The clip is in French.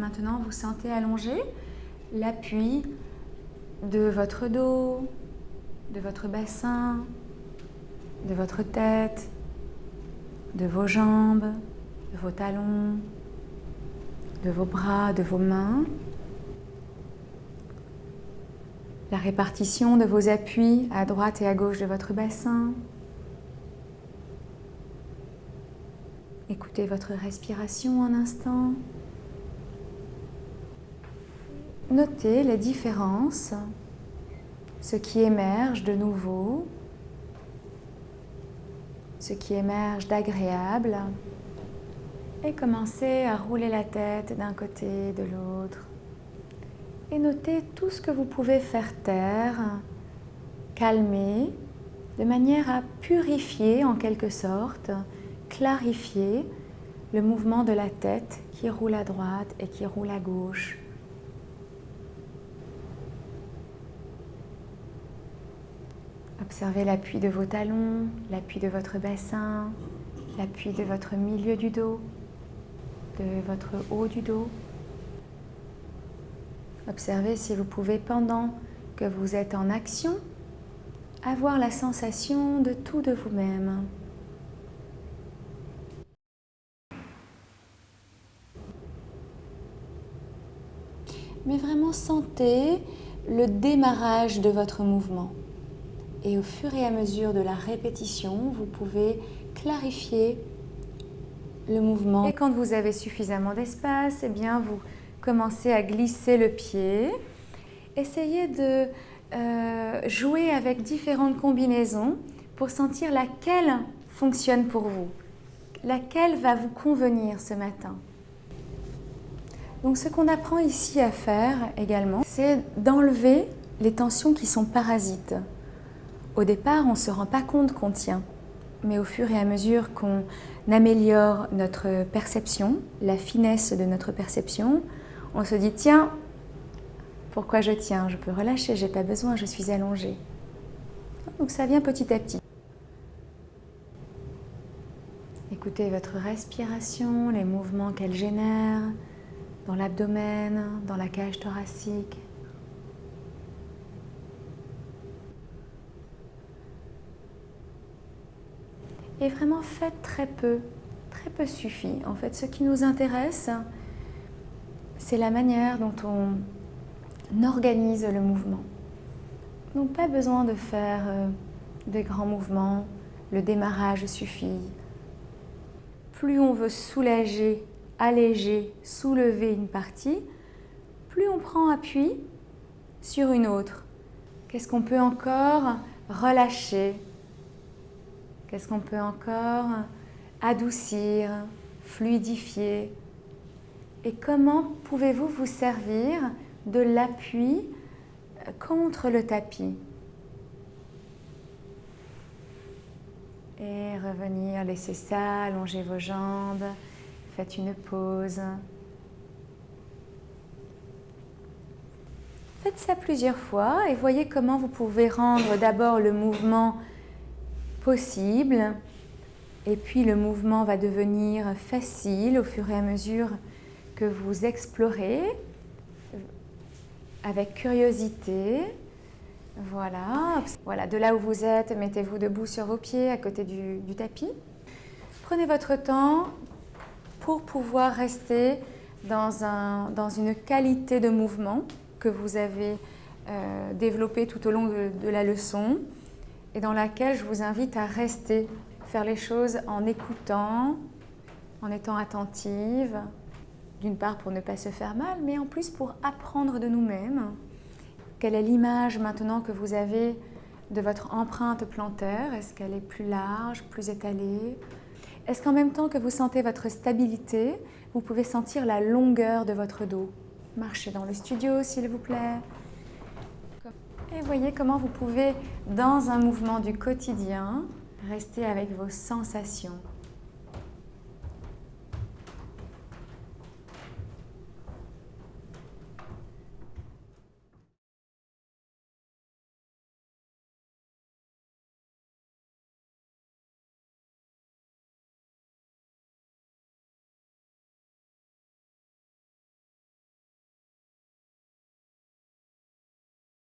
maintenant vous sentez allongé l'appui de votre dos, de votre bassin, de votre tête, de vos jambes, de vos talons, de vos bras, de vos mains. La répartition de vos appuis à droite et à gauche de votre bassin. Écoutez votre respiration un instant. Notez les différences, ce qui émerge de nouveau, ce qui émerge d'agréable, et commencez à rouler la tête d'un côté, de l'autre. Et notez tout ce que vous pouvez faire taire, calmer, de manière à purifier en quelque sorte, clarifier le mouvement de la tête qui roule à droite et qui roule à gauche. Observez l'appui de vos talons, l'appui de votre bassin, l'appui de votre milieu du dos, de votre haut du dos. Observez si vous pouvez, pendant que vous êtes en action, avoir la sensation de tout de vous-même. Mais vraiment sentez le démarrage de votre mouvement. Et au fur et à mesure de la répétition, vous pouvez clarifier le mouvement. Et quand vous avez suffisamment d'espace, eh bien vous commencez à glisser le pied. Essayez de jouer avec différentes combinaisons pour sentir laquelle fonctionne pour vous, laquelle va vous convenir ce matin. Donc ce qu'on apprend ici à faire également, c'est d'enlever les tensions qui sont parasites. Au départ, on ne se rend pas compte qu'on tient, mais au fur et à mesure qu'on améliore notre perception, la finesse de notre perception, on se dit « Tiens, pourquoi je tiens? Je peux relâcher, je n'ai pas besoin, je suis allongée. » Donc ça vient petit à petit. Écoutez votre respiration, les mouvements qu'elle génère dans l'abdomen, dans la cage thoracique. Et vraiment faites très peu suffit. En fait, ce qui nous intéresse, c'est la manière dont on organise le mouvement. Donc pas besoin de faire des grands mouvements, le démarrage suffit. Plus on veut soulager, alléger, soulever une partie, plus on prend appui sur une autre. Qu'est-ce qu'on peut encore relâcher? Qu'est-ce qu'on peut encore adoucir, fluidifier? Et comment pouvez-vous vous servir de l'appui contre le tapis? Et revenir, laissez ça, allongez vos jambes, faites une pause. Faites ça plusieurs fois et voyez comment vous pouvez rendre d'abord le mouvement possible et puis le mouvement va devenir facile au fur et à mesure que vous explorez avec curiosité. Voilà, de là où vous êtes, mettez-vous debout sur vos pieds à côté du tapis. Prenez votre temps pour pouvoir rester dans une qualité de mouvement que vous avez développée tout au long de la leçon et dans laquelle je vous invite à rester, faire les choses en écoutant, en étant attentive, d'une part pour ne pas se faire mal, mais en plus pour apprendre de nous-mêmes. Quelle est l'image maintenant que vous avez de votre empreinte plantaire? Est-ce qu'elle est plus large, plus étalée? Est-ce qu'en même temps que vous sentez votre stabilité, vous pouvez sentir la longueur de votre dos? Marchez dans le studio, s'il vous plaît. Et voyez comment vous pouvez, dans un mouvement du quotidien, rester avec vos sensations.